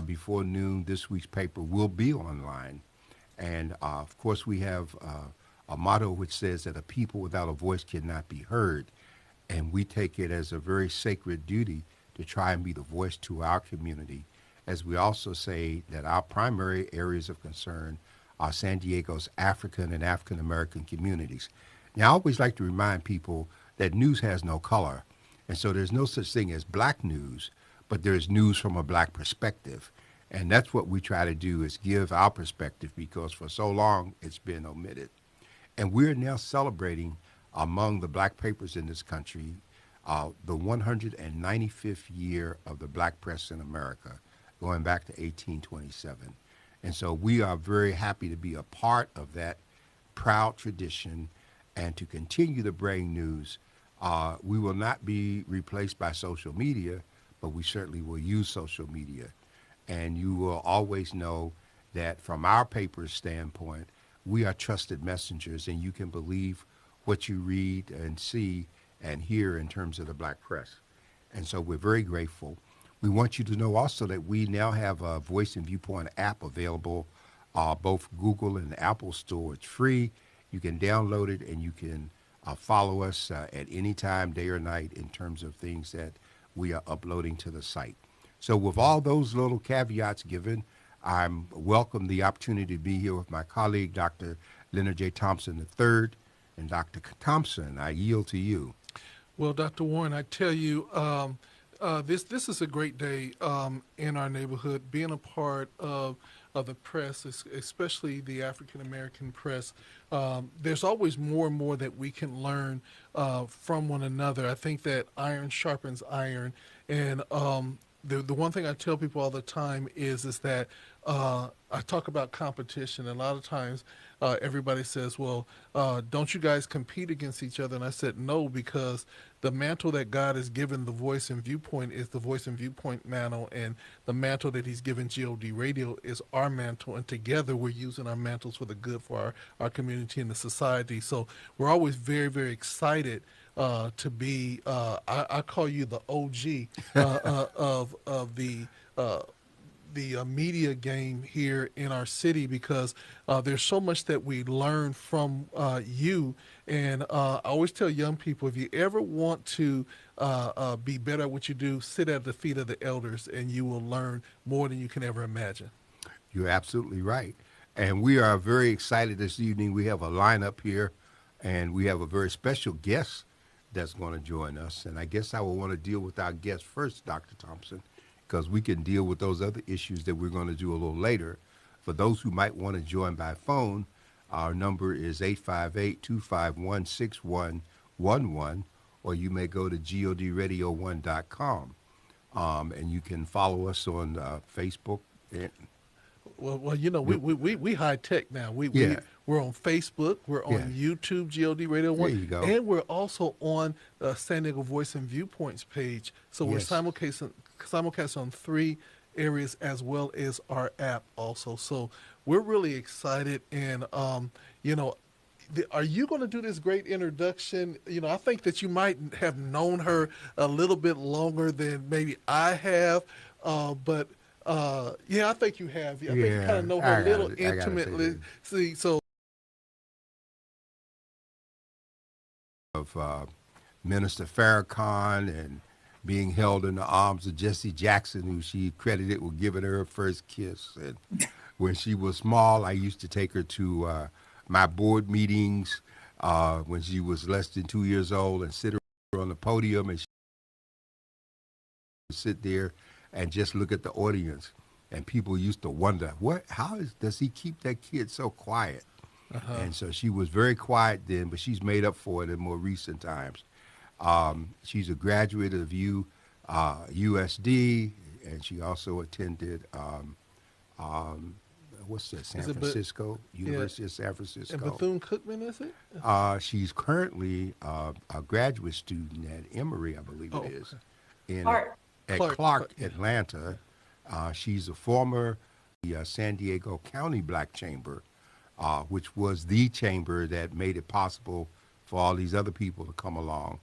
before noon. This week's paper will be online. And of course, we have a motto which says that a people without a voice cannot be heard. And we take it as a very sacred duty to try and be the voice to our community, as we also say that our primary areas of concern are San Diego's African and African American communities. Now, I always like to remind people that news has no color, and so there's no such thing as black news, but there's news from a black perspective. And that's what we try to do is give our perspective because for so long it's been omitted. And we're now celebrating among the black papers in this country the 195th year of the black press in America, going back to 1827. And so we are very happy to be a part of that proud tradition and to continue to bring news. We will not be replaced by social media, but we certainly will use social media. And you will always know that from our paper's standpoint, we are trusted messengers, and you can believe what you read and see and hear in terms of the black press. And so we're very grateful. We want you to know also that we now have a Voice and Viewpoint app available, both Google and Apple Store. It's free. You can download it and you can follow us at any time, day or night, in terms of things that we are uploading to the site. So with all those little caveats given, I'm welcome the opportunity to be here with my colleague, Dr. Leonard J. Thompson III. And Dr. Thompson, I yield to you. Well, Dr. Warren, I tell you, this is a great day in our neighborhood. Being a part of the press, especially the African American press, there's always more and more that we can learn from one another. I think that iron sharpens iron, and the one thing I tell people all the time is that I talk about competition, and a lot of times everybody says, well, don't you guys compete against each other? And I said, no, because the mantle that God has given the Voice and Viewpoint is the Voice and Viewpoint mantle, and the mantle that he's given GOD Radio is our mantle, and together we're using our mantles for the good for our community and the society. So we're always very, very excited to be, I call you the OG of the media game here in our city, because there's so much that we learn from you. And I always tell young people, if you ever want to be better at what you do, sit at the feet of the elders and you will learn more than you can ever imagine. You're absolutely right. And we are very excited this evening. We have a lineup here, and we have a very special guest that's going to join us. And I guess I will want to deal with our guest first, Dr. Thompson, because we can deal with those other issues that we're going to do a little later. For those who might want to join by phone, our number is 858-251-6111, or you may go to godradio1.com, and you can follow us on Facebook. Well, you know, we high tech now. We're on Facebook. We're on YouTube, GOD Radio 1. There you go. And we're also on San Diego Voice and Viewpoints page. So we're simulcast on 3 areas as well as our app also. So we're really excited. And, you know, are you going to do this great introduction? You know, I think that you might have known her a little bit longer than maybe I have, but yeah, I think you have. I think you kind of know her a little intimately. See, so of Minister Farrakhan and being held in the arms of Jesse Jackson, who she credited with giving her first kiss. And when she was small, I used to take her to my board meetings when she was less than 2 years old and sit her on the podium, and she would sit there and just look at the audience. And people used to wonder, does he keep that kid so quiet? And so she was very quiet then, but she's made up for it in more recent times. She's a graduate of USD, and she also attended, San Francisco, University of San Francisco. And Bethune-Cookman, is it? She's currently a graduate student at Emory, I believe it is, at Clark, Atlanta. She's a former San Diego County Black Chamber, which was the chamber that made it possible for all these other people to come along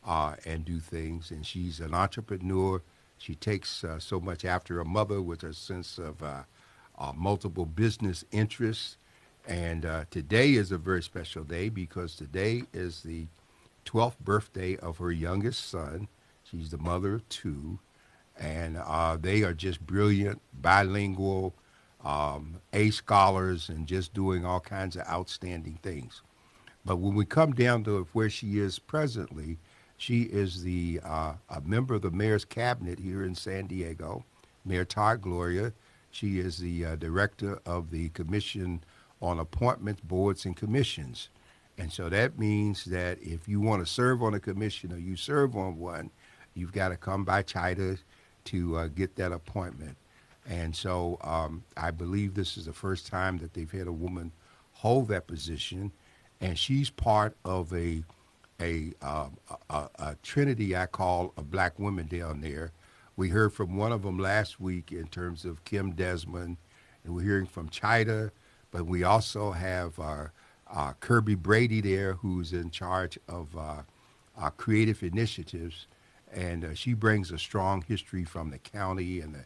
and do things. And she's an entrepreneur. She takes so much after her mother with her sense of multiple business interests. And today is a very special day because today is the 12th birthday of her youngest son. She's the mother of two. And they are just brilliant, bilingual, A scholars, and just doing all kinds of outstanding things. But when we come down to where she is presently, she is a member of the mayor's cabinet here in San Diego, Mayor Todd Gloria. She is the director of the Commission on Appointments, Boards, and Commissions. And so that means that if you want to serve on a commission or you serve on one, you've got to come by China to get that appointment. And so I believe this is the first time that they've had a woman hold that position, and she's part of a trinity I call of black women down there. We heard from one of them last week in terms of Kim Desmond, and we're hearing from Chida, but we also have Kirby Brady there, who's in charge of creative initiatives, and she brings a strong history from the county and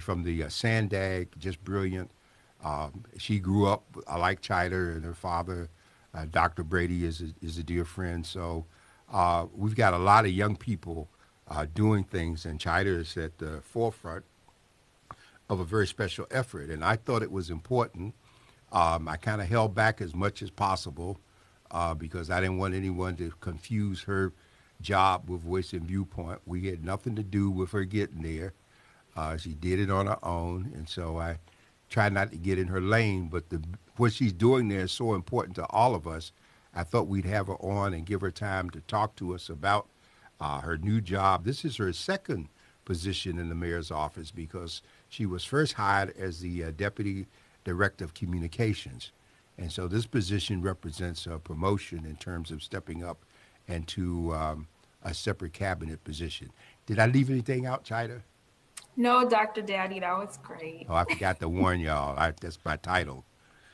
from the Sandag, just brilliant. She grew up like Chida, and her father, Dr. Brady, is a dear friend. So we've got a lot of young people doing things, and Chida is at the forefront of a very special effort. And I thought it was important. I kind of held back as much as possible because I didn't want anyone to confuse her job with Voice and Viewpoint. We had nothing to do with her getting there. She did it on her own, and so I tried not to get in her lane. But what she's doing there is so important to all of us. I thought we'd have her on and give her time to talk to us about her new job. This is her second position in the mayor's office because she was first hired as the deputy director of communications. And so this position represents a promotion in terms of stepping up into a separate cabinet position. Did I leave anything out, Chida? No, Dr. Daddy, that was great. Oh, I forgot to warn y'all. That's my title.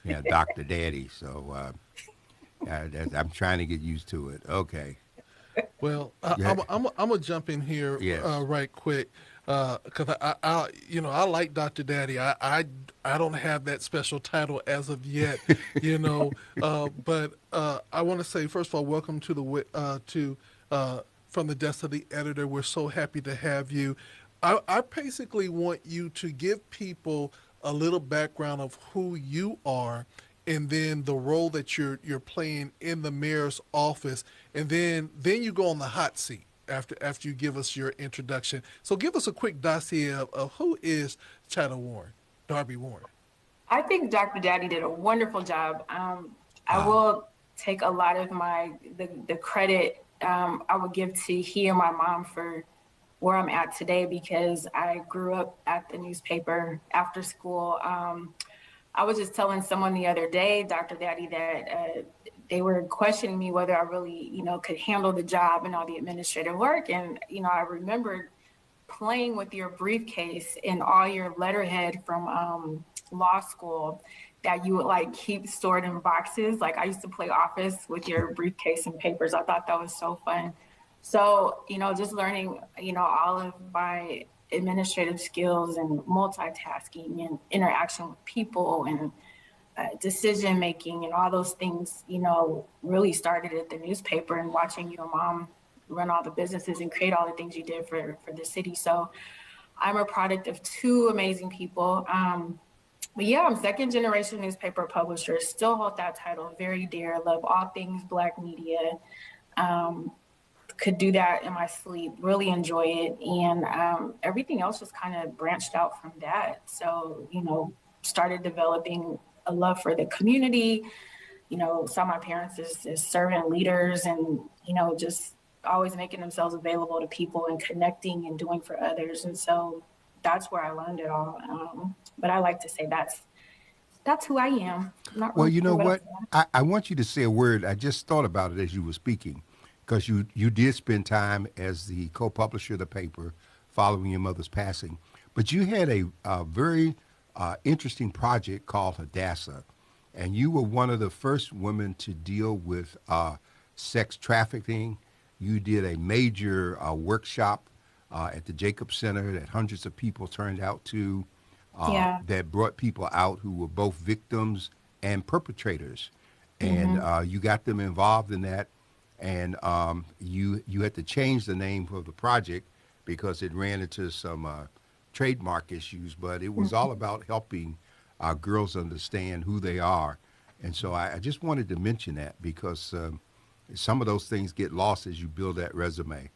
Yeah, Dr. Daddy. So I'm trying to get used to it. Okay. Well, Yeah. I'm gonna jump in here Yes. right quick because I like Dr. Daddy. I don't have that special title as of yet, but I want to say first of all, welcome to from the desk of the editor. We're so happy to have you. I basically want you to give people a little background of who you are and then the role that you're playing in the mayor's office, and then you go on the hot seat after you give us your introduction. So give us a quick dossier of who is Chida Warren, Darby Warren. I think Dr. Daddy did a wonderful job. I will take a lot of the credit I would give to he and my mom for where I'm at today because I grew up at the newspaper after school. I was just telling someone the other day, Dr. Daddy, that they were questioning me whether I really, could handle the job and all the administrative work. And, I remembered playing with your briefcase and all your letterhead from law school that you would keep stored in boxes. Like I used to play office with your briefcase and papers. I thought that was so fun. So, just learning, all of my administrative skills and multitasking and interaction with people and decision making and all those things, really started at the newspaper and watching your mom run all the businesses and create all the things you did for the city. So I'm a product of two amazing people. But yeah, I'm second generation newspaper publisher, still hold that title very dear, love all things Black media. Could do that in my sleep, really enjoy it. And everything else just kind of branched out from that. So, started developing a love for the community, saw my parents as servant leaders and, just always making themselves available to people and connecting and doing for others. And so that's where I learned it all. But I like to say that's who I am. Not Well, really you know sure what? else. I want you to say a word. I just thought about it as you were speaking, because you did spend time as the co-publisher of the paper following your mother's passing. But you had a very interesting project called Hadassah, and you were one of the first women to deal with sex trafficking. You did a major workshop at the Jacob Center that hundreds of people turned out to, Yeah. that brought people out who were both victims and perpetrators. And Hmm. you got them involved in that. And you had to change the name of the project because it ran into some trademark issues. But it was all about helping girls understand who they are. And so I just wanted to mention that because some of those things get lost as you build that resume.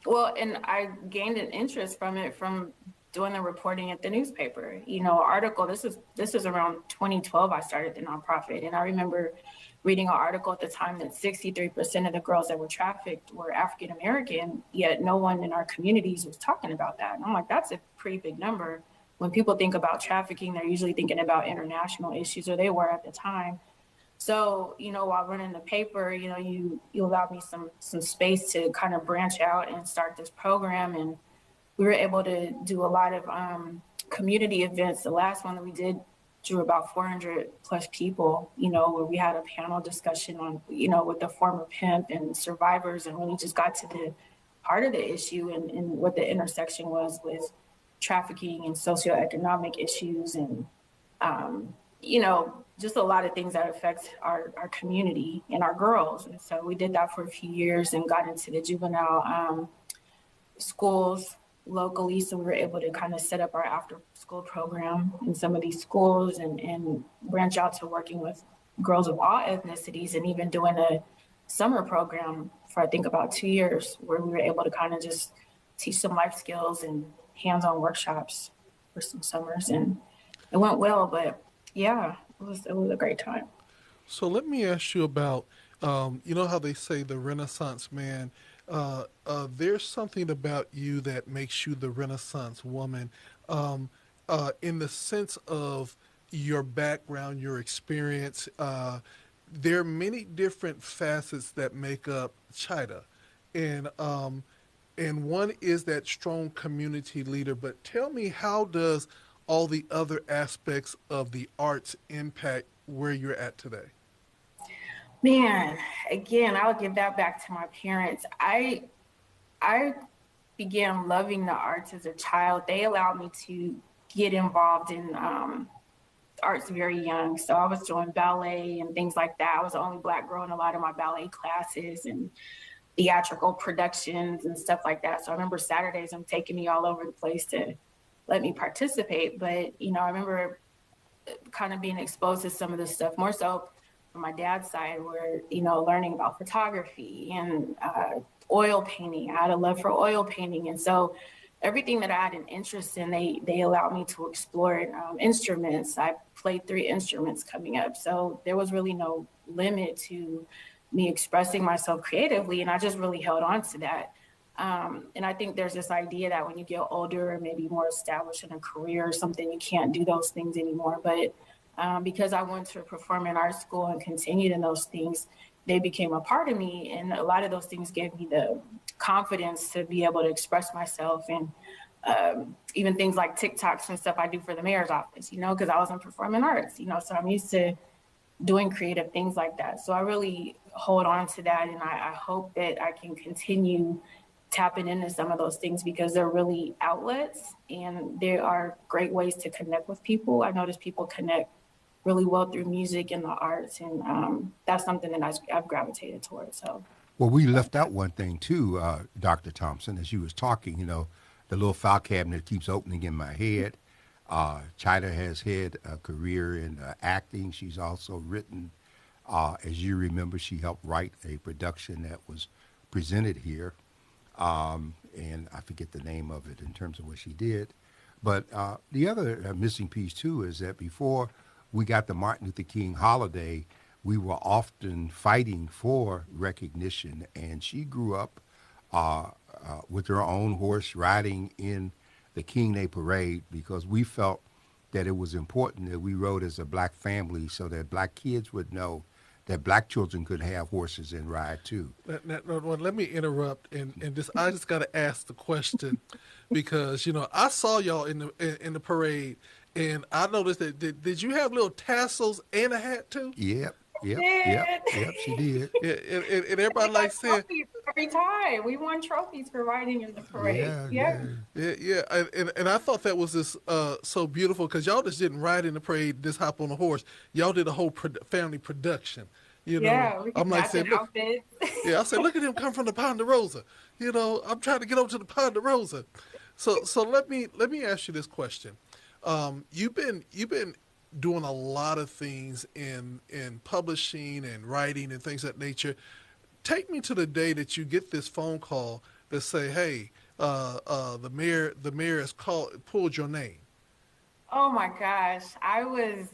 Well, and I gained an interest from it from doing the reporting at the newspaper. You know, article. This is around 2012. I started the nonprofit, and I remember reading an article at the time that 63% of the girls that were trafficked were African American. Yet no one in our communities was talking about that. And I'm like, that's a pretty big number. When people think about trafficking, they're usually thinking about international issues, or they were at the time. So, you know, while running the paper, you know, you allowed me some space to kind of branch out and start this program, and we were able to do a lot of community events. The last one that we did drew about 400 plus people, you know, where we had a panel discussion on, you know, with the former pimp and survivors, and really just got to the heart of the issue and what the intersection was with trafficking and socioeconomic issues and you know, just a lot of things that affect our community and our girls. And so we did that for a few years and got into the juvenile schools locally. So we were able to kind of set up our after school program in some of these schools and branch out to working with girls of all ethnicities and even doing a summer program for I think about 2 years where we were able to kind of just teach some life skills and hands-on workshops for some summers. And it went well, but yeah, it was a great time. So let me ask you about, you know how they say the Renaissance man. There's something about you that makes you the Renaissance woman, in the sense of your background, your experience. There are many different facets that make up China, and one is that strong community leader. But tell me, how does all the other aspects of the arts impact where you're at today? Man, again, I'll give that back to my parents. I began loving the arts as a child. They allowed me to get involved in arts very young. So I was doing ballet and things like that. I was the only Black girl in a lot of my ballet classes and theatrical productions and stuff like that. So I remember Saturdays, I'm taking me all over the place to let me participate. But, you know, I remember kind of being exposed to some of this stuff more so from my dad's side where, you know, learning about photography and oil painting. I had a love for oil painting. And so everything that I had an interest in, they allowed me to explore it. Instruments. I played 3 instruments coming up. So there was really no limit to me expressing myself creatively. And I just really held on to that. And I think there's this idea that when you get older and maybe more established in a career or something, you can't do those things anymore. But because I went to performing arts school and continued in those things, they became a part of me. And a lot of those things gave me the confidence to be able to express myself and even things like TikToks and stuff I do for the mayor's office, you know, because I was in performing arts, you know, so I'm used to doing creative things like that. So I really hold on to that. And I hope that I can continue tapping into some of those things because they're really outlets and they are great ways to connect with people. I notice people connect really well through music and the arts. And that's something that I've gravitated towards. So, Well, we left out one thing too, Dr. Thompson, as you was talking. You know, the little file cabinet keeps opening in my head. China has had a career in acting. She's also written, as you remember, she helped write a production that was presented here, and I forget the name of it in terms of what she did. But the other missing piece too is that before we got the Martin Luther King holiday, we were often fighting for recognition, and she grew up with her own horse riding in the King Day Parade because we felt that it was important that we rode as a black family so that black kids would know that black children could have horses and ride too. Let me interrupt and just I just got to ask the question because you know I saw y'all in the parade and I noticed that did you have little tassels and a hat too? Yep, yep, yep, did. yep, she did. Yeah, and everybody like saying, every time. We won trophies for riding in the parade. Yeah, Yeah. yeah. Yeah, and I thought that was this so beautiful because y'all just didn't ride in the parade, just hop on a horse. Y'all did a whole family production. You know, Yeah, we I'm could like match in saying, look, outfits. yeah, I said, look at him come from the Ponderosa. You know, I'm trying to get over to the Ponderosa. So let me ask you this question. You've been doing a lot of things in publishing and writing and things of that nature. Take me to the day that you get this phone call that say, "Hey, the mayor has pulled your name." Oh my gosh. I was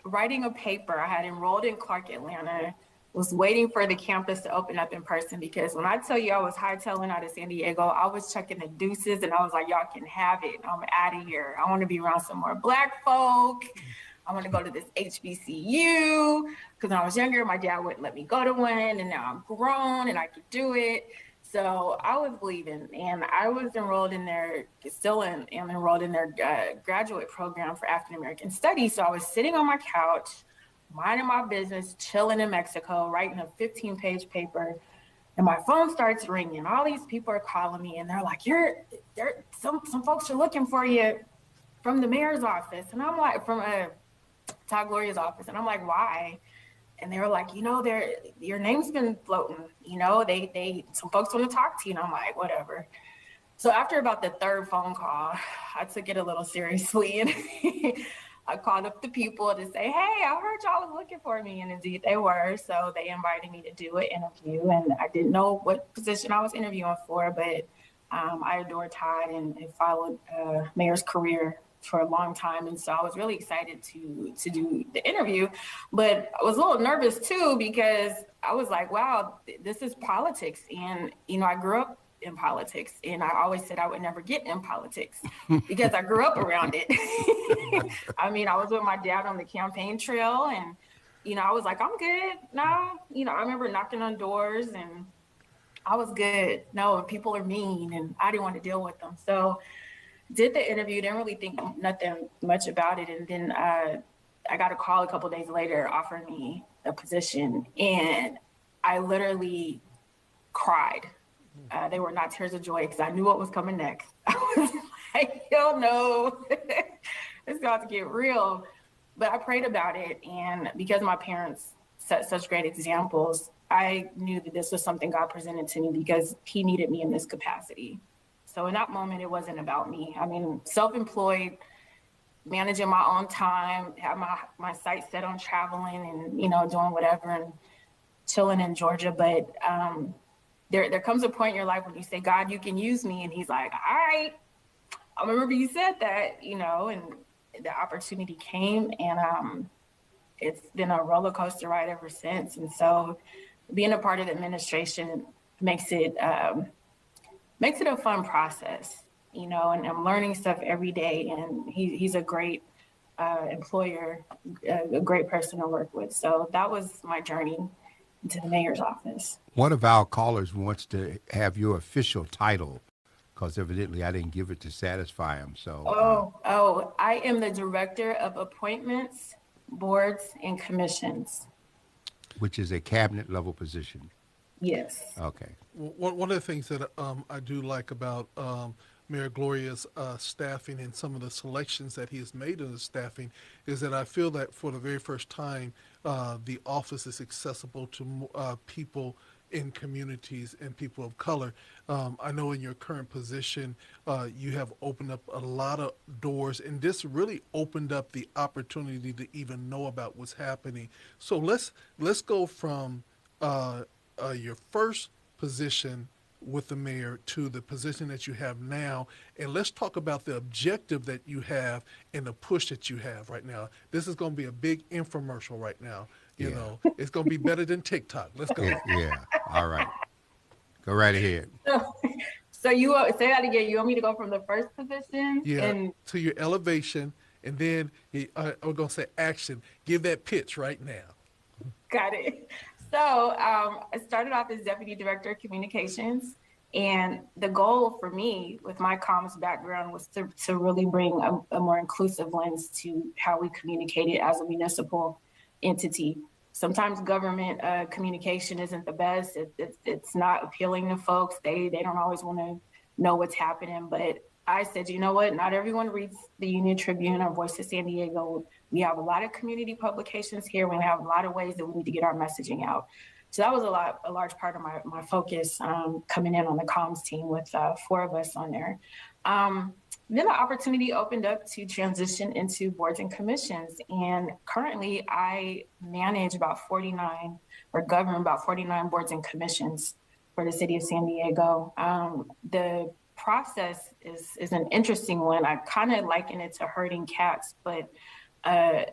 writing a paper. I had enrolled in Clark Atlanta, was waiting for the campus to open up in person because when I tell you I was hightailing out of San Diego, I was checking the deuces and I was like, y'all can have it. I'm out of here. I want to be around some more Black folk. I want to go to this HBCU because when I was younger, my dad wouldn't let me go to one, and now I'm grown and I could do it. So I was leaving, and I was enrolled in their, am enrolled in their graduate program for African American Studies. So I was sitting on my couch, minding my business, chilling in Mexico, writing a 15-page paper, and my phone starts ringing. All these people are calling me, and they're like, some folks are looking for you from the mayor's office. And I'm like, from Todd Gloria's office. And I'm like, why? And they were like, your name's been floating, some folks want to talk to you. And I'm like, whatever. So after about the third phone call, I took it a little seriously and I called up the people to say, hey, I heard y'all was looking for me. And indeed they were. So they invited me to do an interview, and I didn't know what position I was interviewing for, but I adore Todd and followed Mayor's career for a long time. And so I was really excited to do the interview, but I was a little nervous too, because I was like, wow, this is politics. And, I grew up in politics, and I always said I would never get in politics because I grew up around it. I mean, I was with my dad on the campaign trail, and, I was like, I'm good. No, I remember knocking on doors and I was good. No, people are mean and I didn't want to deal with them. So did the interview, didn't really think nothing much about it. And then I got a call a couple of days later offering me a position, and I literally cried. They were not tears of joy because I knew what was coming next. I was like, hell no, it's about to get real. But I prayed about it, and because my parents set such great examples, I knew that this was something God presented to me because he needed me in this capacity. So in that moment, it wasn't about me. I mean, self-employed, managing my own time, have my sights set on traveling and, doing whatever and chilling in Georgia. But there comes a point in your life when you say, God, you can use me. And he's like, all right, I remember you said that, and the opportunity came, and it's been a roller coaster ride ever since. And so being a part of the administration makes it a fun process, and I'm learning stuff every day. And he's a great employer, a great person to work with. So that was my journey into the mayor's office. One of our callers wants to have your official title because evidently I didn't give it to satisfy him. So, I am the director of appointments, boards, and commissions. which is a cabinet level position. Yes. Okay. One of the things that I do like about Mayor Gloria's staffing and some of the selections that he has made in the staffing is that I feel that for the very first time, the office is accessible to people in communities and people of color. I know in your current position, you have opened up a lot of doors, and this really opened up the opportunity to even know about what's happening. So let's go from your first position with the mayor to the position that you have now, and let's talk about the objective that you have and the push that you have right now. This is going to be a big infomercial right now. You know, it's going to be better than TikTok. Let's go. Yeah. All right. Go right ahead. So you say that again. You want me to go from the first position? Yeah, to your elevation, and then I'm going to say action. Give that pitch right now. Got it. So I started off as Deputy Director of Communications, and the goal for me with my comms background was to really bring a more inclusive lens to how we communicated as a municipal entity. sometimes government communication isn't the best. It's not appealing to folks. They don't always want to know what's happening. But I said, you know what? Not everyone reads the Union Tribune or Voice of San Diego. We have a lot of community publications here. We have a lot of ways that we need to get our messaging out. So that was a large part of my focus coming in on the comms team with 4 of us on there. Then the opportunity opened up to transition into boards and commissions. And currently I manage about 49 or govern about 49 boards and commissions for the city of San Diego. The process is an interesting one. I kind of liken it to herding cats, but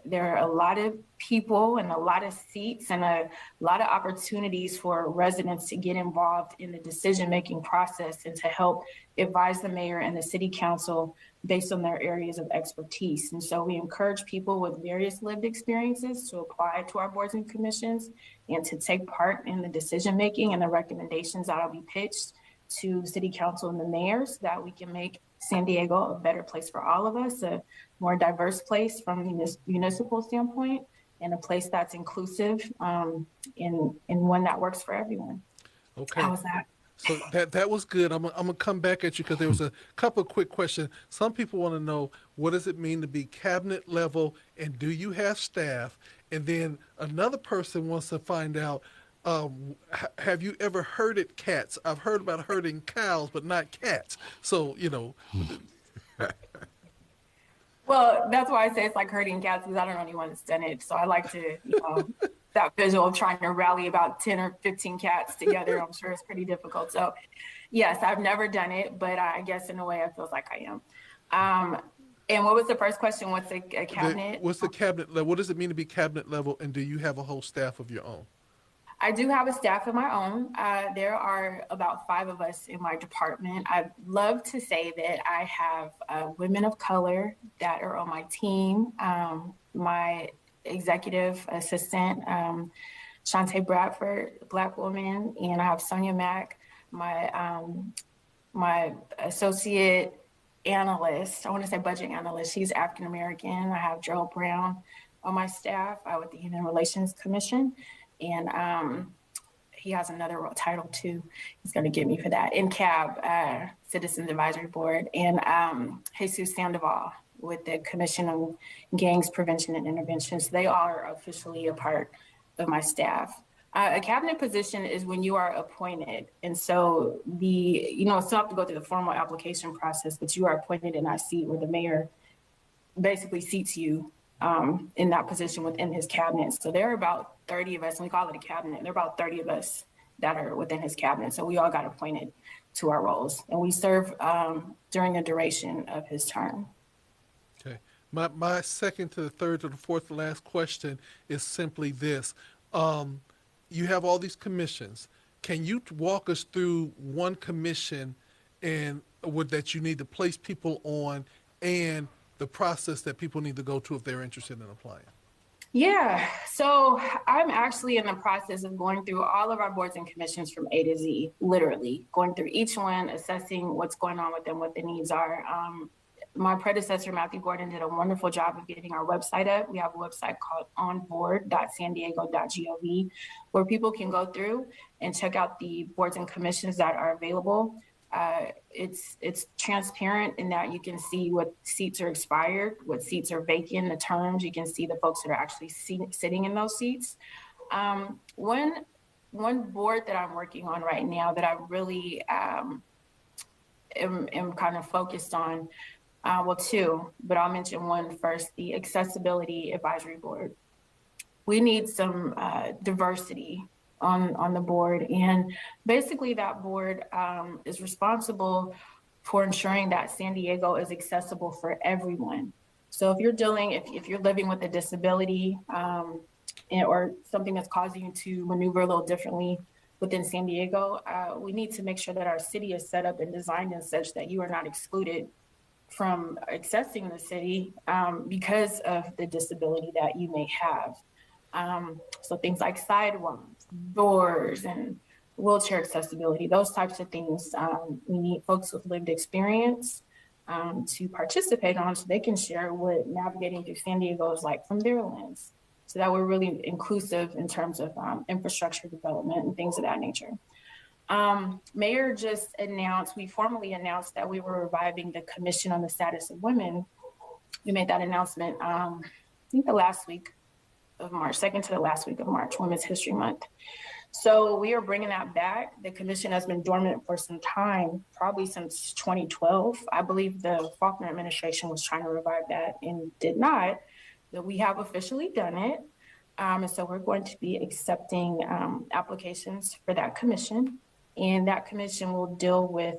there are a lot of people and a lot of seats and a lot of opportunities for residents to get involved in the decision-making process and to help advise the mayor and the city council based on their areas of expertise. And so we encourage people with various lived experiences to apply to our boards and commissions and to take part in the decision-making and the recommendations that will be pitched to city council and the mayor so that we can make San Diego a better place for all of us, a more diverse place from a municipal standpoint, and a place that's inclusive and one that works for everyone. Okay. How was that? So that was good. I'm gonna come back at you because there was a couple of quick questions. Some people want to know, what does it mean to be cabinet level, and do you have staff? And then another person wants to find out, have you ever herded cats? I've heard about herding cows, but not cats. So, Well, that's why I say it's like herding cats, because I don't know anyone that's done it. So I like to, that visual of trying to rally about 10 or 15 cats together. I'm sure it's pretty difficult. So yes, I've never done it, but I guess in a way it feels like I am. And what was the first question? What's a cabinet? What's the cabinet level? What does it mean to be cabinet level? And do you have a whole staff of your own? I do have a staff of my own. There are about 5 of us in my department. I'd love to say that I have women of color that are on my team. My executive assistant, Shantae Bradford, Black woman, and I have Sonia Mack, my associate analyst. I want to say budget analyst. She's African American. I have Gerald Brown on my staff with the Human Relations Commission. And he has another title too. He's going to get me for that. In CAB, Citizens Advisory Board, and Jesus Sandoval with the Commission on Gangs Prevention and Intervention. So they are officially a part of my staff. A cabinet position is when you are appointed. And so still have to go through the formal application process, but you are appointed in that seat where the mayor basically seats you in that position within his cabinet. So there are about 30 of us, and we call it a cabinet. There are about 30 of us that are within his cabinet. So we all got appointed to our roles, and we serve during the duration of his term. Okay. My second to the third to the fourth to last question is simply this. You have all these commissions. Can you walk us through one commission and that you need to place people on, and the process that people need to go to if they're interested in applying? Yeah, so I'm actually in the process of going through all of our boards and commissions from A to Z, literally going through each one, assessing what's going on with them, what the needs are. My predecessor, Matthew Gordon, did a wonderful job of getting our website up. We have a website called onboard.sandiego.gov where people can go through and check out the boards and commissions that are available. It's transparent in that you can see what seats are expired, what seats are vacant, the terms. You can see the folks that are actually sitting in those seats. One board that I'm working on right now that I really am kind of focused on, well, 2, but I'll mention one first, the Accessibility Advisory Board. We need some diversity on the board. And basically that board is responsible for ensuring that San Diego is accessible for everyone. So if you're living with a disability or something that's causing you to maneuver a little differently within San Diego, we need to make sure that our city is set up and designed in such that you are not excluded from accessing the city because of the disability that you may have. So things like sidewalks, doors, and wheelchair accessibility, those types of things. We need folks with lived experience to participate on so they can share what navigating through San Diego is like from their lens. so that we're really inclusive in terms of infrastructure development and things of that nature. Mayor just announced, we formally announced that we were reviving the Commission on the Status of Women. We made that announcement, I think the last week of March, second to the last week of March, Women's History Month. So we are bringing that back. The commission has been dormant for some time, probably since 2012. I believe the Faulkner administration was trying to revive that and did not, but we have officially done it. And so we're going to be accepting applications for that commission. And that commission will deal with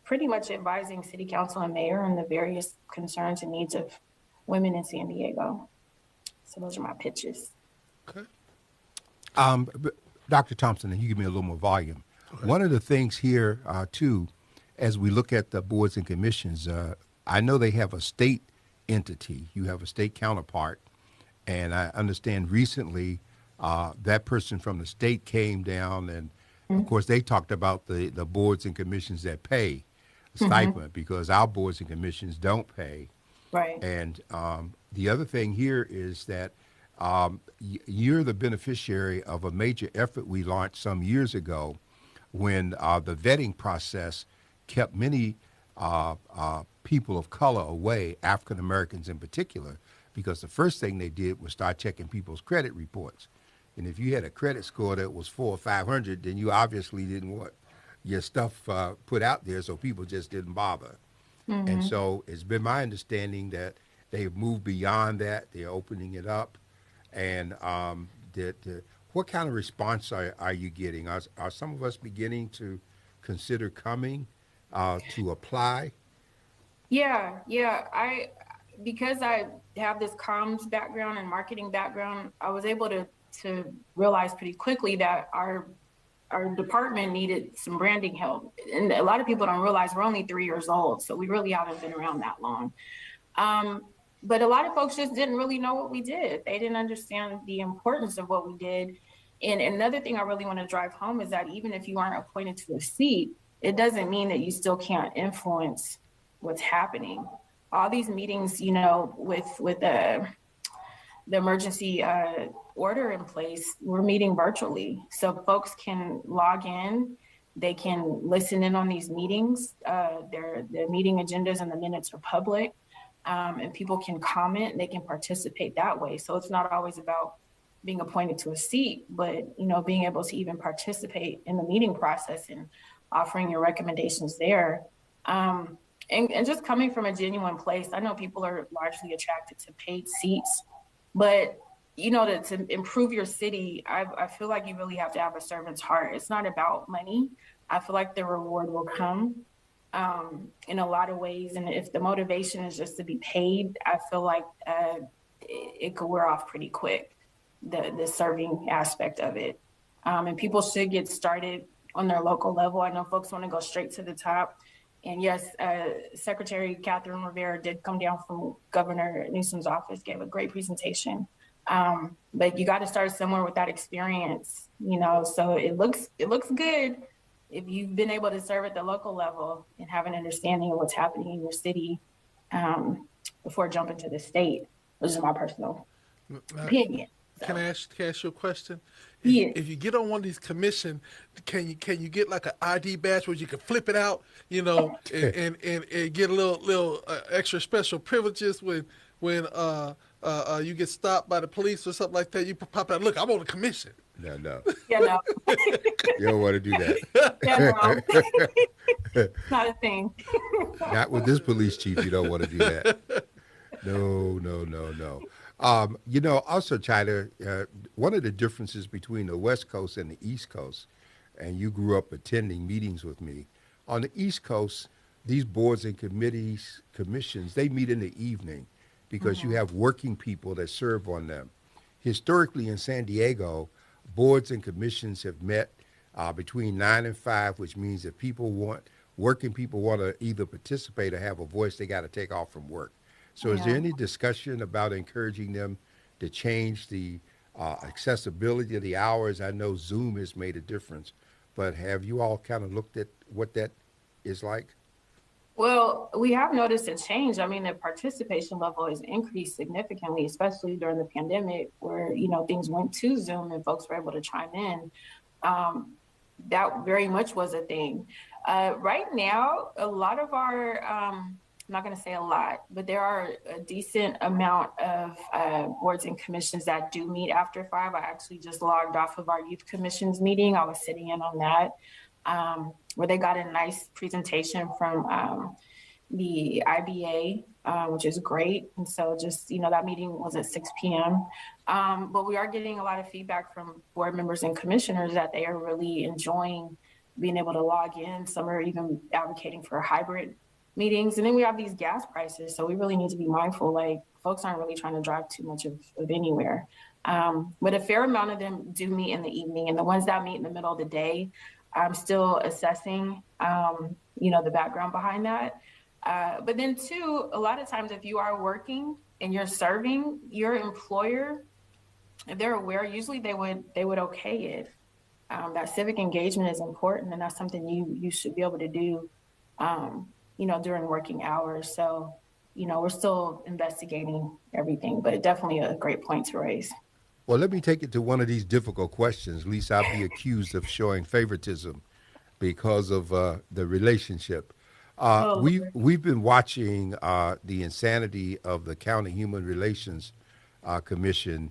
pretty much advising city council and mayor on the various concerns and needs of women in San Diego. So those are my pitches. Okay. Dr. Thompson, and you give me a little more volume. Okay. One of the things here, too, as we look at the boards and commissions, I know they have a state entity. You have a state counterpart. And I understand recently that person from the state came down and, of course, they talked about the boards and commissions that pay a stipend because our boards and commissions don't pay. Right. And the other thing here is that you're the beneficiary of a major effort we launched some years ago when the vetting process kept many people of color away, African Americans in particular, because the first thing they did was start checking people's credit reports. And if you had a credit score that was 400 or 500, then you obviously didn't want your stuff put out there, so people just didn't bother. And so it's been my understanding that they've moved beyond that. They're opening it up. And what kind of response are you getting? Are some of us beginning to consider coming to apply? Yeah. Because I have this comms background and marketing background, I was able to realize pretty quickly that our department needed some branding help. And a lot of people don't realize we're only 3 years old, so we really haven't been around that long. But a lot of folks just didn't really know what we did. They didn't understand the importance of what we did. And another thing I really want to drive home is that even if you aren't appointed to a seat, it doesn't mean that you still can't influence what's happening. All these meetings, with the emergency order in place, we're meeting virtually. So folks can log in, they can listen in on these meetings. The meeting agendas and the minutes are public, and people can comment, they can participate that way. So it's not always about being appointed to a seat, but being able to even participate in the meeting process and offering your recommendations there. And just coming from a genuine place, I know people are largely attracted to paid seats, but to improve your city, I feel like you really have to have a servant's heart. It's not about money. I feel like the reward will come in a lot of ways. And if the motivation is just to be paid, I feel like it could wear off pretty quick, the serving aspect of it. And people should get started on their local level. I know folks want to go straight to the top. And yes, Secretary Catherine Rivera did come down from Governor Newsom's office, gave a great presentation. But you got to start somewhere with that experience, so it looks good if you've been able to serve at the local level and have an understanding of what's happening in your city before jumping to the state, which is my personal opinion. So. Can I ask you a question? Yeah. If you get on one of these commission, can you get like an ID badge where you can flip it out, and get a little extra special privileges when you get stopped by the police or something like that? You pop out, look, I'm on the commission. No. Yeah, no. You don't want to do that. Yeah, no. Not a thing. Not with this police chief. You don't want to do that. No. Also, China, one of the differences between the West Coast and the East Coast, and you grew up attending meetings with me, on the East Coast, these boards and commissions, they meet in the evening because you have working people that serve on them. Historically in San Diego, boards and commissions have met between 9 and 5, which means if working people want to either participate or have a voice, they got to take off from work. So is there any discussion about encouraging them to change the accessibility of the hours? I know Zoom has made a difference, but have you all kind of looked at what that is like? Well, we have noticed a change. I mean, the participation level has increased significantly, especially during the pandemic where, things went to Zoom and folks were able to chime in. Um, that very much was a thing. Right now, a lot of our, I'm not going to say a lot, but there are a decent amount of boards and commissions that do meet after 5. I actually just logged off of our youth commissions meeting. I was sitting in on that, where they got a nice presentation from the IBA, which is great. And so just, that meeting was at 6 p.m. But we are getting a lot of feedback from board members and commissioners that they are really enjoying being able to log in. Some are even advocating for hybrid meetings. And then we have these gas prices. So we really need to be mindful, like folks aren't really trying to drive too much of anywhere. But a fair amount of them do meet in the evening, and the ones that meet in the middle of the day, I'm still assessing, the background behind that. But then too, a lot of times if you are working and you're serving your employer, if they're aware, usually they would okay it. That civic engagement is important, and that's something you should be able to do, during working hours. So, we're still investigating everything, but definitely a great point to raise. Well, let me take it to one of these difficult questions. At least I'll be accused of showing favoritism because of the relationship. Oh, We've been watching the insanity of the County Human Relations Commission,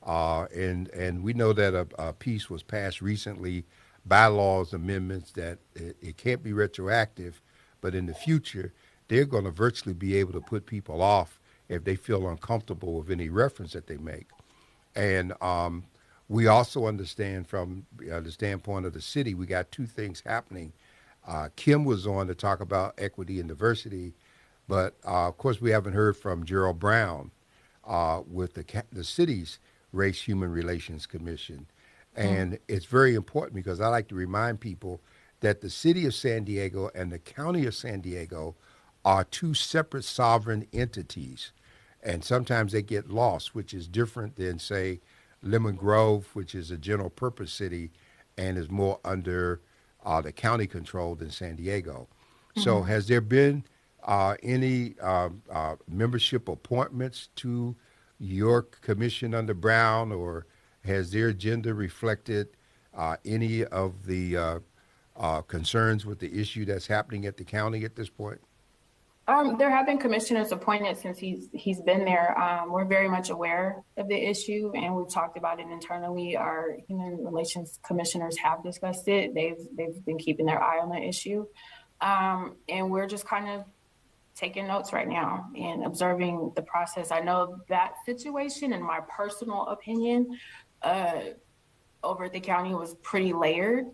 and we know that a piece was passed recently, bylaws amendments that it can't be retroactive, but in the future they're going to virtually be able to put people off if they feel uncomfortable with any reference that they make. And we also understand from the standpoint of the city, we got two things happening. Kim was on to talk about equity and diversity, but of course we haven't heard from Gerald Brown with the city's Race Human Relations Commission. And it's very important because I like to remind people that the city of San Diego and the county of San Diego are two separate sovereign entities. And sometimes they get lost, which is different than, say, Lemon Grove, which is a general purpose city and is more under the county control than San Diego. So, mhm. has there been any membership appointments to your commission under Brown, or has their agenda reflected any of the concerns with the issue that's happening at the county at this point? There have been commissioners appointed since he's been there. We're very much aware of the issue, and we've talked about it internally. Our human relations commissioners have discussed it. They've been keeping their eye on the issue, and we're just kind of taking notes right now and observing the process. I know that situation, in my personal opinion, uh, over at the county was pretty layered.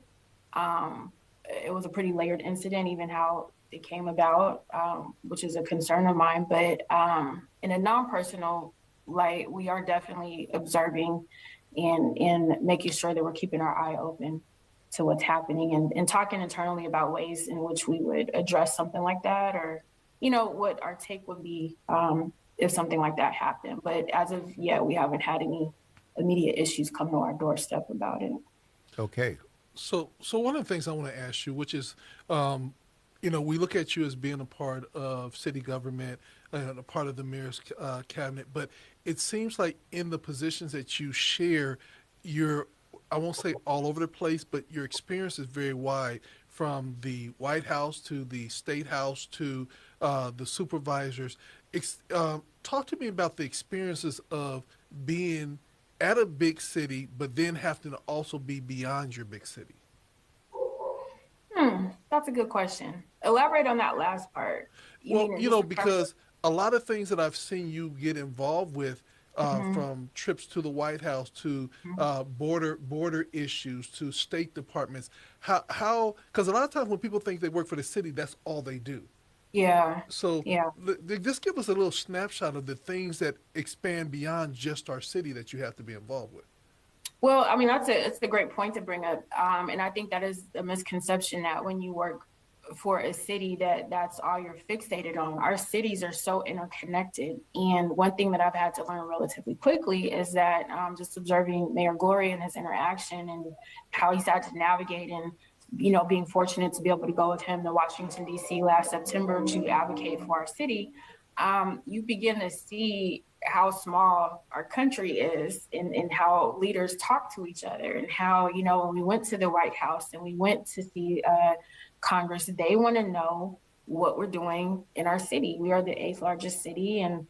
Um, it was a pretty layered incident, even how it came about, which is a concern of mine. But in a non-personal light, we are definitely observing and making sure that we're keeping our eye open to what's happening, and talking internally about ways in which we would address something like that, or what our take would be if something like that happened. But as of yet, we haven't had any immediate issues come to our doorstep about it. Okay. So one of the things I want to ask you, which is, we look at you as being a part of city government and a part of the mayor's cabinet, but it seems like in the positions that you share, you're, I won't say all over the place, but your experience is very wide, from the White House to the State House to the supervisors. Talk to me about the experiences of being at a big city, but then having to also be beyond your big city. That's a good question. Elaborate on that last part. You Well, mean just in terms of? because a lot of things that I've seen you get involved with, Mhm, from trips to the White House to mhm. border issues to State departments, how because a lot of times when people think they work for the city, that's all they do. Yeah, So yeah. just give us a little snapshot of the things that expand beyond just our city that you have to be involved with. Well, I mean, it's a great point to bring up. And I think that is a misconception that when you work for a city that's all you're fixated on. Our cities are so interconnected. And one thing that I've had to learn relatively quickly is that just observing Mayor Glory and his interaction and how he's had to navigate and being fortunate to be able to go with him to Washington, D.C. last September to advocate for our city, you begin to see how small our country is and how leaders talk to each other and how, when we went to the White House and we went to see Congress, they want to know what we're doing in our city. We are the 8th largest city, and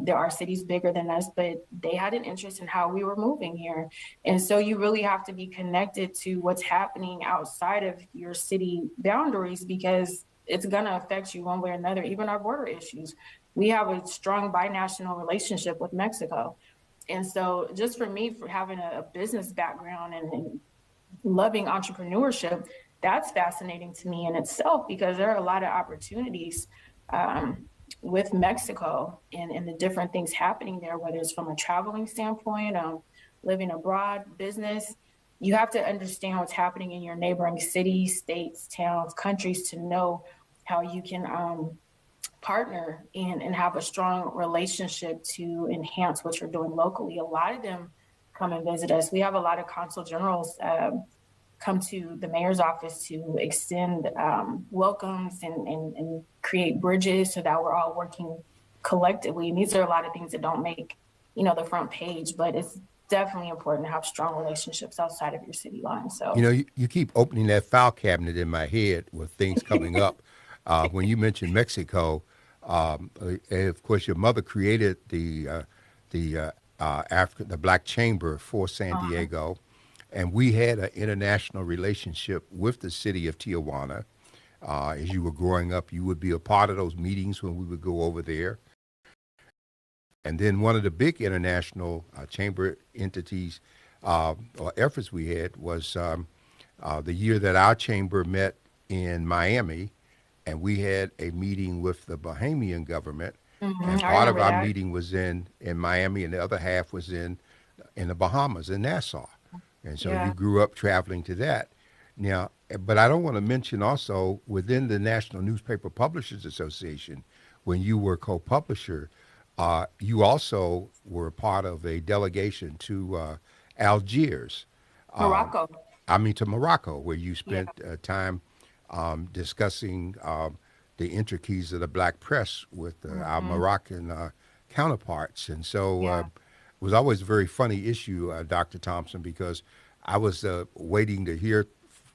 there are cities bigger than us, but they had an interest in how we were moving here. And so you really have to be connected to what's happening outside of your city boundaries, because it's going to affect you one way or another, even our border issues. We have a strong binational relationship with Mexico. And so just for me, for having a business background and loving entrepreneurship, that's fascinating to me in itself, because there are a lot of opportunities with Mexico and the different things happening there, whether it's from a traveling standpoint, living abroad, business. You have to understand what's happening in your neighboring cities, states, towns, countries to know how you can partner and have a strong relationship to enhance what you're doing locally. A lot of them come and visit us. We have a lot of consul generals come to the mayor's office to extend welcomes and create bridges so that we're all working collectively. And these are a lot of things that don't make, the front page, but it's definitely important to have strong relationships outside of your city lines. So, You keep opening that file cabinet in my head with things coming up. When you mentioned Mexico, and of course, your mother created the Black Chamber for San Diego. And we had an international relationship with the city of Tijuana. As you were growing up, you would be a part of those meetings when we would go over there. And then one of the big international chamber entities or efforts we had was the year that our chamber met in Miami, and we had a meeting with the Bahamian government. And part of our meeting was in Miami, and the other half was in the Bahamas, in Nassau. And so you grew up traveling to that. Now, but I don't want to mention also within the National Newspaper Publishers Association, when you were co-publisher, you also were part of a delegation to Algiers. Morocco. To Morocco, where you spent time discussing the intricacies of the black press with our Moroccan counterparts. And so it was always a very funny issue, Dr. Thompson, because I was waiting to hear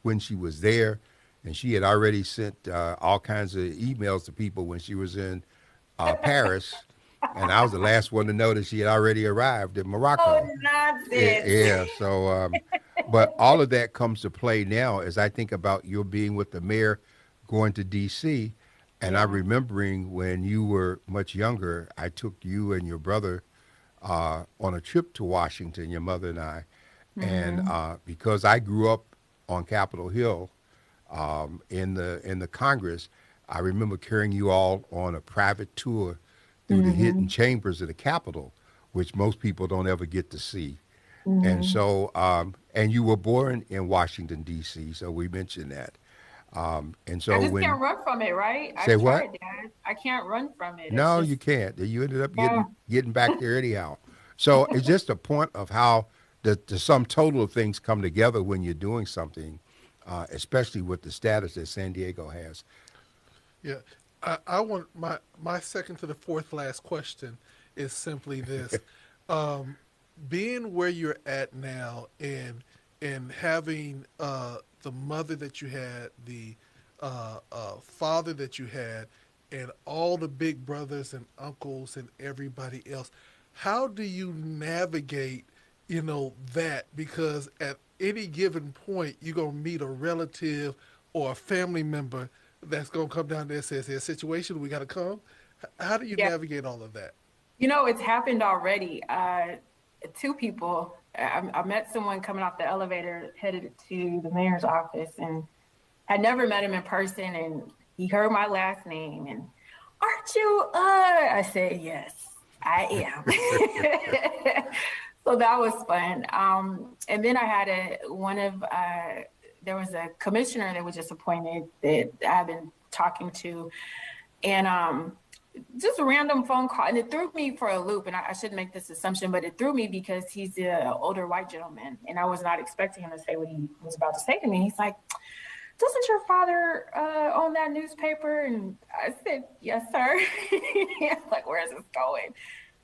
when she was there, and she had already sent all kinds of emails to people when she was in Paris. And I was the last one to know that she had already arrived in Morocco. Oh, nonsense. Yeah. So, but all of that comes to play now as I think about your being with the mayor going to D.C. And I'm remembering when you were much younger, I took you and your brother on a trip to Washington, your mother and I. And because I grew up on Capitol Hill in the Congress, I remember carrying you all on a private tour through the hidden chambers of the Capitol, which most people don't ever get to see. And so, and you were born in Washington, D.C., so we mentioned that. And so I just when can't run from it, right? Say I what? tried, Dad. I can't run from it. No, It's you just, can't. You ended up getting back there anyhow. So it's just a point of how the sum total of things come together when you're doing something, especially with the status that San Diego has. Yeah, I want my second to the fourth last question is simply this: being where you're at now, and having the mother that you had, the father that you had, and all the big brothers and uncles and everybody else, how do you navigate, that? Because at any given point, you're gonna meet a relative or a family member that's going to come down there and says, there's a situation, we got to come. How do you yeah. navigate all of that? It's happened already. Two people, I met someone coming off the elevator headed to the mayor's office, and I never met him in person, and he heard my last name, and aren't you, I said, yes, I am. So that was fun. And then I had there was a commissioner that was just appointed that I've been talking to, and just a random phone call, and it threw me for a loop. And I shouldn't make this assumption, but it threw me because he's an older white gentleman, and I was not expecting him to say what he was about to say to me. He's like, doesn't your father own that newspaper? And I said, yes, sir. Like, where is this going?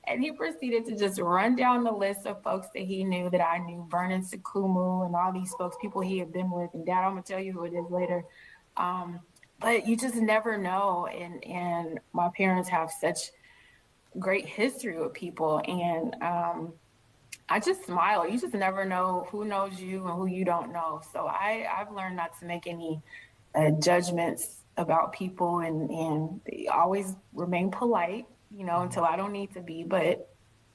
And he proceeded to just run down the list of folks that he knew that I knew, Vernon Sukumu and all these folks, people he had been with. And Dad, I'm gonna tell you who it is later. Um, but you just never know. And my parents have such great history with people. And I just smile. You just never know who knows you and who you don't know. So I've learned not to make any judgments about people and always remain polite, until I don't need to be. But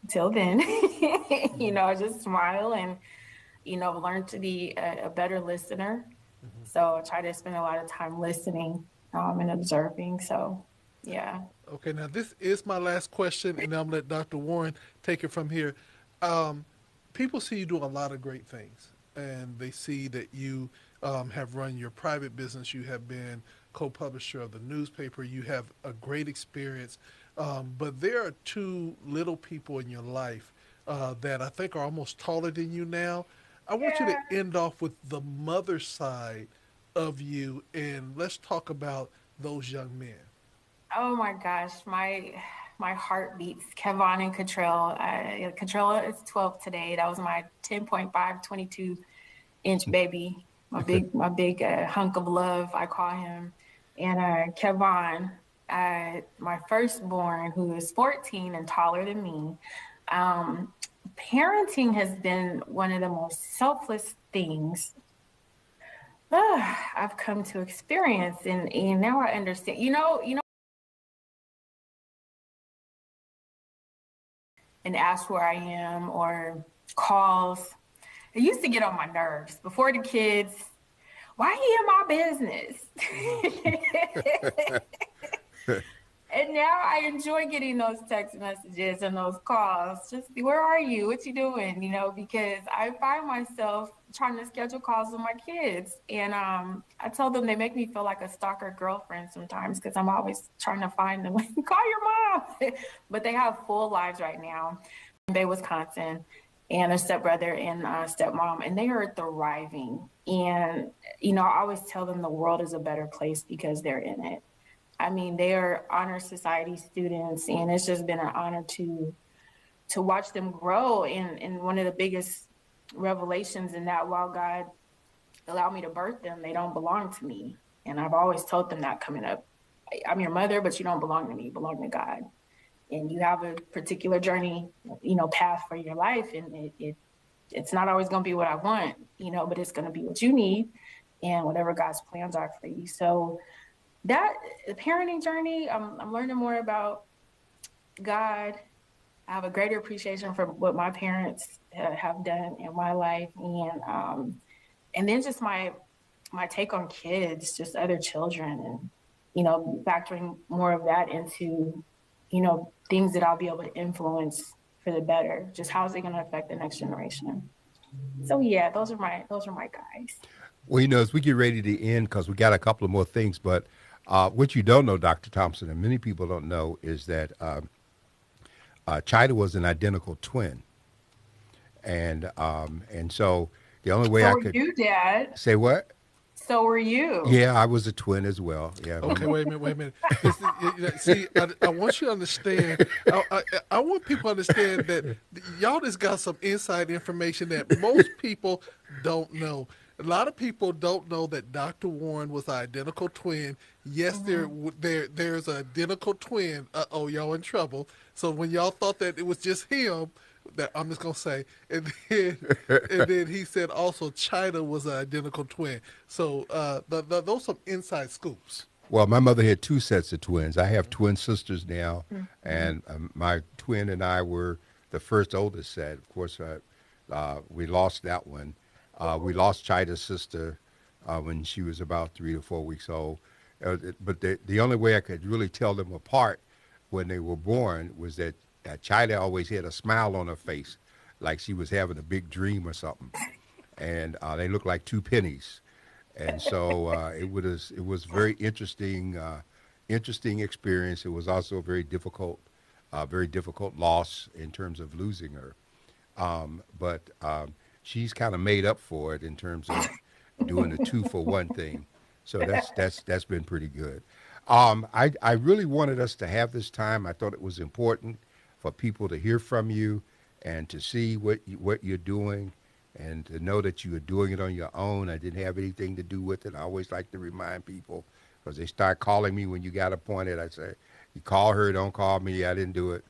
until then, I just smile and, learn to be a better listener. So I try to spend a lot of time listening and observing. So, yeah. Okay, now this is my last question, and I'm gonna let Dr. Warren take it from here. Um, People see you do a lot of great things, and they see that you have run your private business. You have been co-publisher of the newspaper. You have a great experience, but there are two little people in your life that I think are almost taller than you now. I want you to end off with the mother side of you, and let's talk about those young men. Oh my gosh, my heart beats. Kevon and Cottrell. Cottrell is 12 today. That was my 10.5, 22-inch baby. My big hunk of love, I call him. And Kevon, my firstborn, who is 14 and taller than me. Parenting has been one of the most selfless things I've come to experience, and now I understand. And ask where I am or calls. It used to get on my nerves before the kids. Why he in my business? And now I enjoy getting those text messages and those calls. Just, where are you? What you doing? Because I find myself trying to schedule calls with my kids. And I tell them they make me feel like a stalker girlfriend sometimes because I'm always trying to find them. Like, call your mom. But they have full lives right now in Bay, Wisconsin, and a stepbrother and stepmom, and they are thriving. And, I always tell them the world is a better place because they're in it. I mean, they are honor society students, and it's just been an honor to watch them grow. And one of the biggest revelations in that, while God allowed me to birth them, they don't belong to me. And I've always told them that coming up. I'm your mother, but you don't belong to me. You belong to God. And you have a particular journey, path for your life, and it's not always going to be what I want, but it's going to be what you need and whatever God's plans are for you. So that the parenting journey, I'm learning more about God. I have a greater appreciation for what my parents have done in my life, and then just my take on kids, just other children, and factoring more of that into things that I'll be able to influence for the better. Just how's it going to affect the next generation? So yeah, those are my guys. Well, as we get ready to end, because we got a couple of more things, but what you don't know, Dr. Thompson, and many people don't know, is that Chida was an identical twin, and so the only way So I were could you, Dad? say what? So were you? Yeah, I was a twin as well. Yeah. Okay, wait a minute, wait a minute. See, I want you to understand. I want people to understand that y'all just got some inside information that most people don't know. A lot of people don't know that Dr. Warren was an identical twin. Yes, there's an identical twin. Uh-oh, y'all in trouble. So when y'all thought that it was just him, that I'm just gonna say, and then he said also China was an identical twin. So those some inside scoops. Well, my mother had two sets of twins. I have twin sisters now, and my twin and I were the first oldest set. Of course, we lost that one. We lost Chida's sister when she was about 3 to 4 weeks old. But the only way I could really tell them apart when they were born was that Chida always had a smile on her face, like she was having a big dream or something. And they looked like two pennies. And so it was very interesting experience. It was also a very difficult loss in terms of losing her. But she's kind of made up for it in terms of doing the 2-for-1 thing. So that's been pretty good. I really wanted us to have this time. I thought it was important for people to hear from you and to see what you're doing and to know that you are doing it on your own. I didn't have anything to do with it. I always like to remind people because they start calling me when you got appointed. I say, you call her, don't call me. I didn't do it.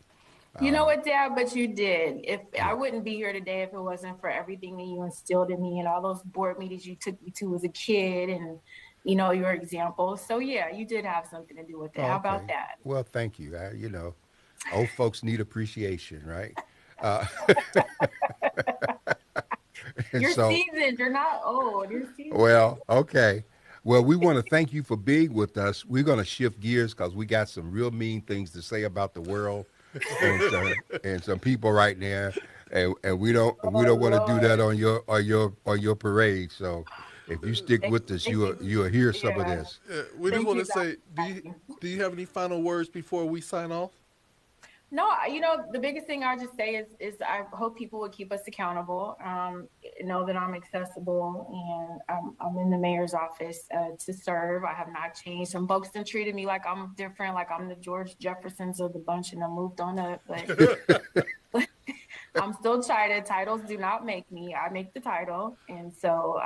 You know what, Dad? But you did. If I Yeah. wouldn't be here today if it wasn't for everything that you instilled in me and all those board meetings you took me to as a kid and, your examples. So yeah, you did have something to do with it. Oh, How about okay. that? Well, thank you. Old folks need appreciation, right? Uh, and You're so, seasoned. You're not old. You're seasoned. well, okay. Well, we want to thank you for being with us. We're going to shift gears because we got some real mean things to say about the world and some people right now, and we don't Oh want to do that Lord. on your parade. So, if you stick Thank, with us, thank you'll you. you'll hear some of Yeah. this. We just Thank want you, to Dr. say, Jackie. do you have any final words before we sign off? No, the biggest thing I'll just say is I hope people would keep us accountable. Know that I'm accessible and I'm in the mayor's office to serve. I have not changed. Some folks done treated me like I'm different, like I'm the George Jeffersons of the bunch, and I moved on up. But I'm still Chida. Titles do not make me. I make the title, and so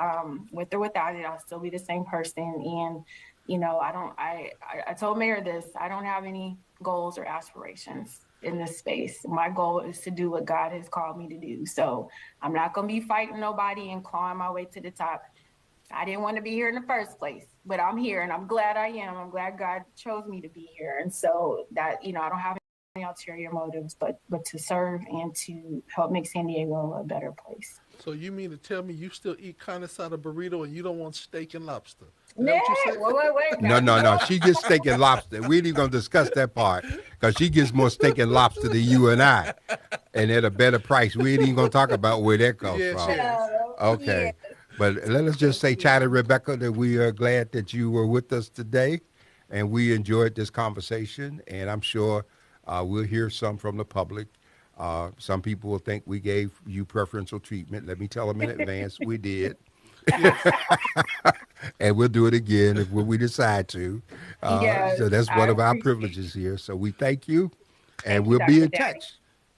with or without it, I'll still be the same person. And I don't. I told Mayor this. I don't have any goals or aspirations in this space. My goal is to do what God has called me to do. So I'm not going to be fighting nobody and clawing my way to the top. I didn't want to be here in the first place, but I'm here and I'm glad I am. I'm glad God chose me to be here. And so that, I don't have any ulterior motives, but to serve and to help make San Diego a better place. So you mean to tell me you still eat carne asada burrito and you don't want steak and lobster? Is that Yeah, what you say? wait. No, Now we no, no. go. She gets steak and lobster. We ain't even gonna discuss that part because she gets more steak and lobster than you and I, and at a better price. We ain't even gonna talk about where that comes Yes, from. yes. Yeah. Okay, but let us just say, China Rebecca, that we are glad that you were with us today, and we enjoyed this conversation. And I'm sure we'll hear some from the public. Some people will think we gave you preferential treatment. Let me tell them in advance we did. Yes. And we'll do it again if when we decide to. Yes, So that's one I of our appreciate privileges here. So we thank you, and Thank you, we'll be Dr. in Daddy. touch.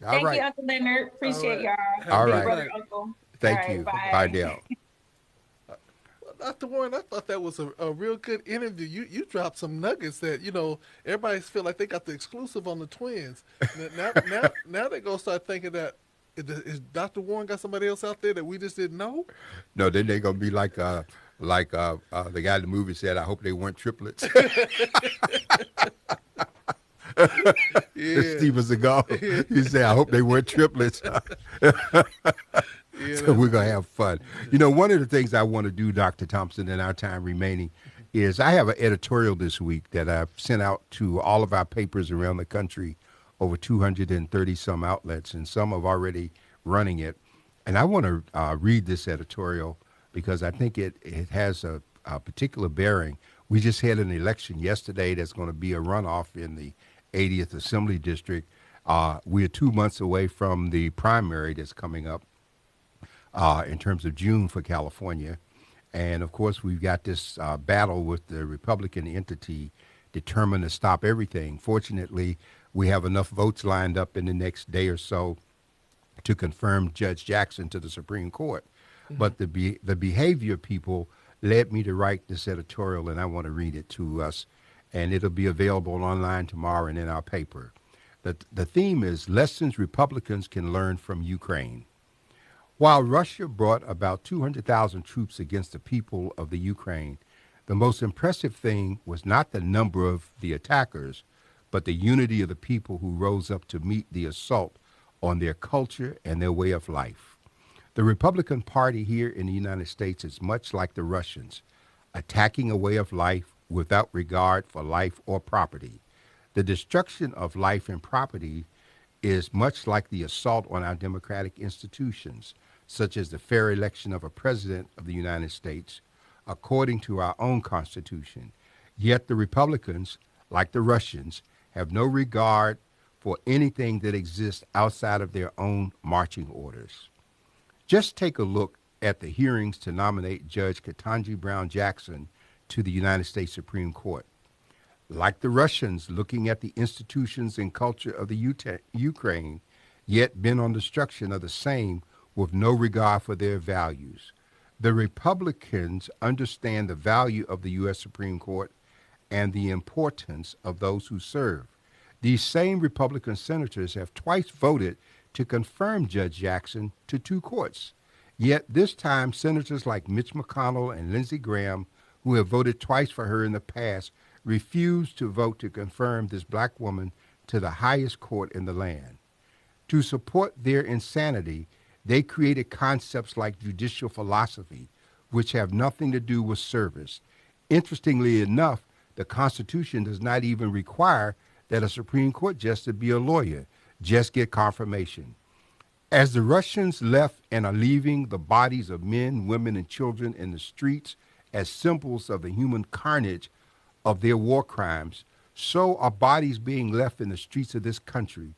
All Thank you, right. Uncle Leonard. All Appreciate right. y'all. Have a All Big good right. brother, night. uncle. All Thank right, you. Bye, bye. Dale. Dr. Warren, I thought that was a real good interview. You dropped some nuggets that everybody feel like they got the exclusive on the twins. Now they gonna start thinking that is Dr. Warren got somebody else out there that we just didn't know? No, then they're gonna be like the guy in the movie said. I hope they weren't triplets. Yeah, Steven Seagal. He said, I hope they weren't triplets. yeah, So that's we're gonna good. have fun. One of the things I want to do, Dr. Thompson, in our time remaining, is I have an editorial this week that I've sent out to all of our papers around the country, over 230 some outlets, and some have already running it. And I want to read this editorial because I think it has a particular bearing. We just had an election yesterday that's going to be a runoff in the 80th Assembly District. We're 2 months away from the primary that's coming up in terms of June for California. And of course, we've got this battle with the Republican entity determined to stop everything. Fortunately, we have enough votes lined up in the next day or so to confirm Judge Jackson to the Supreme Court. But the behavior of people led me to write this editorial, and I want to read it to us. And it'll be available online tomorrow and in our paper. The theme is Lessons Republicans Can Learn from Ukraine. While Russia brought about 200,000 troops against the people of the Ukraine, the most impressive thing was not the number of the attackers, but the unity of the people who rose up to meet the assault on their culture and their way of life. The Republican Party here in the United States is much like the Russians, attacking a way of life without regard for life or property. The destruction of life and property is much like the assault on our democratic institutions, such as the fair election of a president of the United States, according to our own Constitution. Yet the Republicans, like the Russians, have no regard for anything that exists outside of their own marching orders. Just take a look at the hearings to nominate Judge Ketanji Brown Jackson to the United States Supreme Court. Like the Russians looking at the institutions and culture of the Ukraine, yet bent on destruction of the same with no regard for their values. The Republicans understand the value of the U.S. Supreme Court and the importance of those who serve. These same Republican senators have twice voted to confirm Judge Jackson to two courts. Yet this time, senators like Mitch McConnell and Lindsey Graham, who have voted twice for her in the past, refused to vote to confirm this black woman to the highest court in the land. To support their insanity, they created concepts like judicial philosophy, which have nothing to do with service. Interestingly enough, the Constitution does not even require that a Supreme Court justice be a lawyer. Just get confirmation. As the Russians left and are leaving the bodies of men, women, and children in the streets as symbols of the human carnage of their war crimes, so are bodies being left in the streets of this country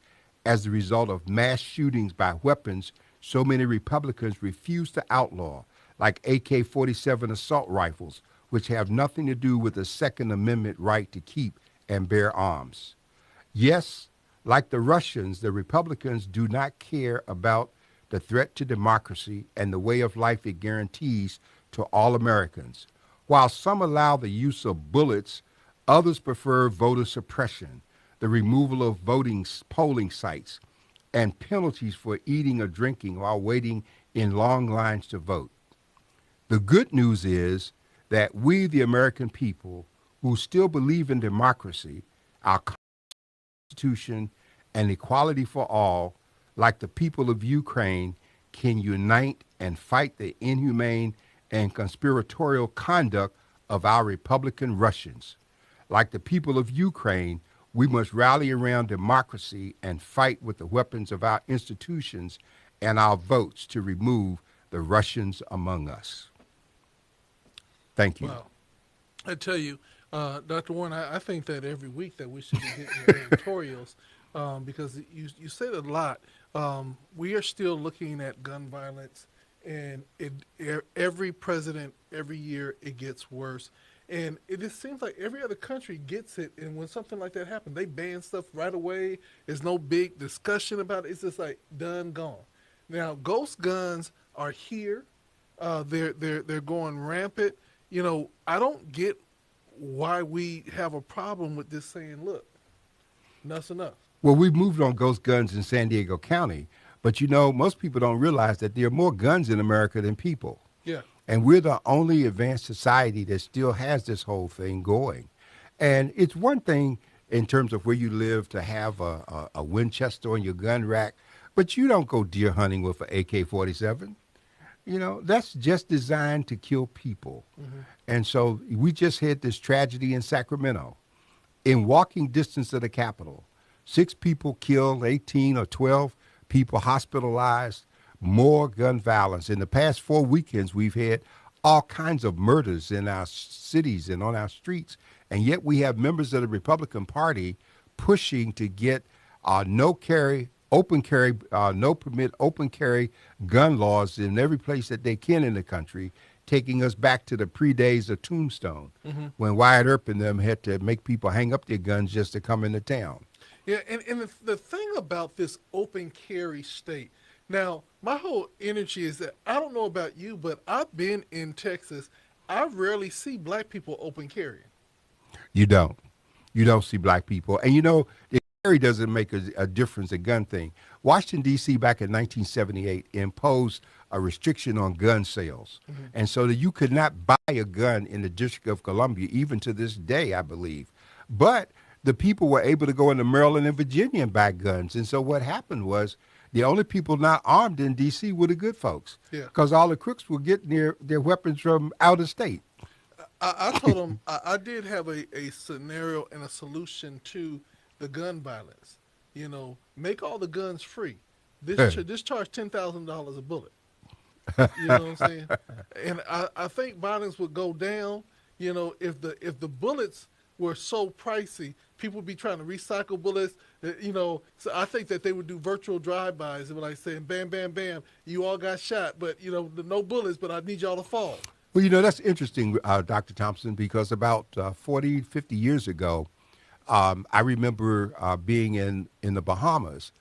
as the result of mass shootings by weapons so many Republicans refuse to outlaw, like AK-47 assault rifles, which have nothing to do with the Second Amendment right to keep and bear arms. Yes, like the Russians, the Republicans do not care about the threat to democracy and the way of life it guarantees to all Americans. While some allow the use of bullets, others prefer voter suppression, the removal of polling sites, and penalties for eating or drinking while waiting in long lines to vote. The good news is that we, the American people, who still believe in democracy, our Constitution, and equality for all, like the people of Ukraine, can unite and fight the inhumane and conspiratorial conduct of our Republican Russians. Like the people of Ukraine, we must rally around democracy and fight with the weapons of our institutions and our votes to remove the Russians among us. Thank you. Wow. I tell you, Dr. Warren, I think that every week that we should be getting your editorials because you said a lot. We are still looking at gun violence, and every president, every year, it gets worse. And it just seems like every other country gets it, and when something like that happens, they ban stuff right away. There's no big discussion about it. It's just like done, gone. Now, ghost guns are here. They're going rampant. You know, I don't get why we have a problem with this saying, look, enough's enough. Well, we've moved on ghost guns in San Diego County, but you know, most people don't realize that there are more guns in America than people. Yeah. And we're the only advanced society that still has this whole thing going. And it's one thing in terms of where you live to have a Winchester on your gun rack, but you don't go deer hunting with an AK-47. You know, that's just designed to kill people. Mm-hmm. And so we just had this tragedy in Sacramento. In walking distance of the Capitol, 6 people killed, 18 or 12 people hospitalized. More gun violence. In the past 4 weekends, we've had all kinds of murders in our cities and on our streets, and yet we have members of the Republican Party pushing to get no permit, open carry gun laws in every place that they can in the country, taking us back to the pre-days of Tombstone, when Wyatt Earp and them had to make people hang up their guns just to come into town. Yeah, and the thing about this open carry state, now, my whole energy is that I don't know about you, but I've been in Texas. I rarely see black people open carrying. You don't. You don't see black people. And you know, the carry doesn't make a difference, a gun thing. Washington, D.C. back in 1978 imposed a restriction on gun sales. Mm-hmm. And so that you could not buy a gun in the District of Columbia, even to this day, I believe. But the people were able to go into Maryland and Virginia and buy guns. And so what happened was, the only people not armed in D.C. were the good folks, because all the crooks were getting their weapons from out of state. I told them I did have a scenario and a solution to the gun violence. You know, make all the guns free. This charge $10,000 a bullet. You know what I'm saying? And I think violence would go down. You know, if the bullets were so pricey, people would be trying to recycle bullets. You know, so I think that they would do virtual drive-bys and like saying, bam, bam, bam, you all got shot, but, you know, no bullets, but I need y'all to fall. Well, that's interesting, Dr. Thompson, because about 40, 50 years ago, I remember being in the Bahamas.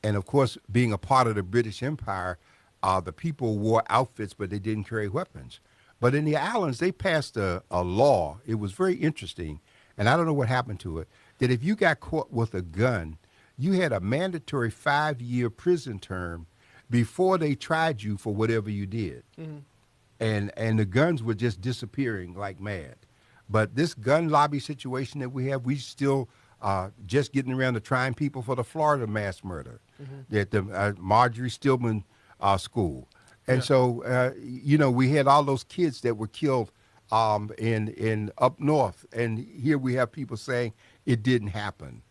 And of course, being a part of the British Empire, the people wore outfits, but they didn't carry weapons. But in the islands, they passed a law. It was very interesting. And I don't know what happened to it, that if you got caught with a gun, you had a mandatory 5-year prison term before they tried you for whatever you did. Mm-hmm. And the guns were just disappearing like mad. But this gun lobby situation that we have, we still just getting around to trying people for the Florida mass murder, at the Marjorie Stillman school. And Yeah. so, we had all those kids that were killed in up north. And here we have people saying it didn't happen.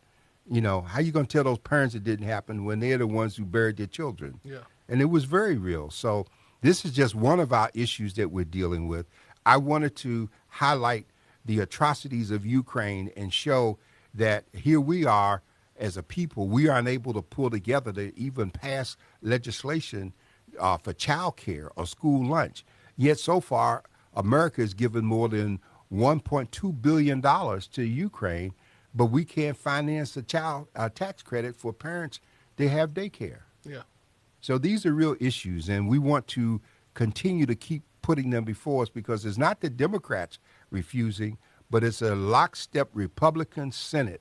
How you going to tell those parents it didn't happen when they're the ones who buried their children? Yeah. And it was very real. So this is just one of our issues that we're dealing with. I wanted to highlight the atrocities of Ukraine and show that here we are as a people, we are unable to pull together to even pass legislation for child care or school lunch. Yet so far, America has given more than $1.2 billion to Ukraine, but we can't finance a child tax credit for parents that have daycare. Yeah. So these are real issues, and we want to continue to keep putting them before us because it's not the Democrats refusing, but it's a lockstep Republican Senate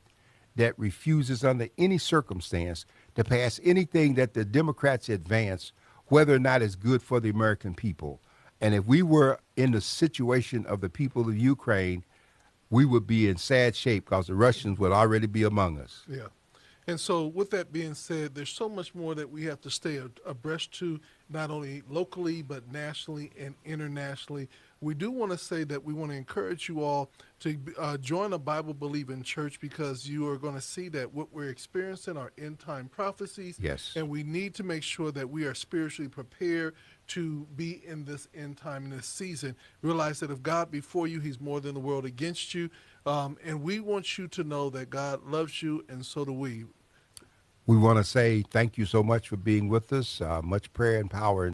that refuses under any circumstance to pass anything that the Democrats advance, whether or not it's good for the American people. And if we were in the situation of the people of Ukraine, we would be in sad shape because the Russians would already be among us. Yeah. And so with that being said, there's so much more that we have to stay abreast to, not only locally, but nationally and internationally. We do want to say that we want to encourage you all to join a Bible-believing church because you are going to see that what we're experiencing are end-time prophecies. Yes. And we need to make sure that we are spiritually prepared to be in this end time, in this season. Realize that if God be for you, he's more than the world against you. And we want you to know that God loves you, and so do we. We want to say thank you so much for being with us. Much prayer and power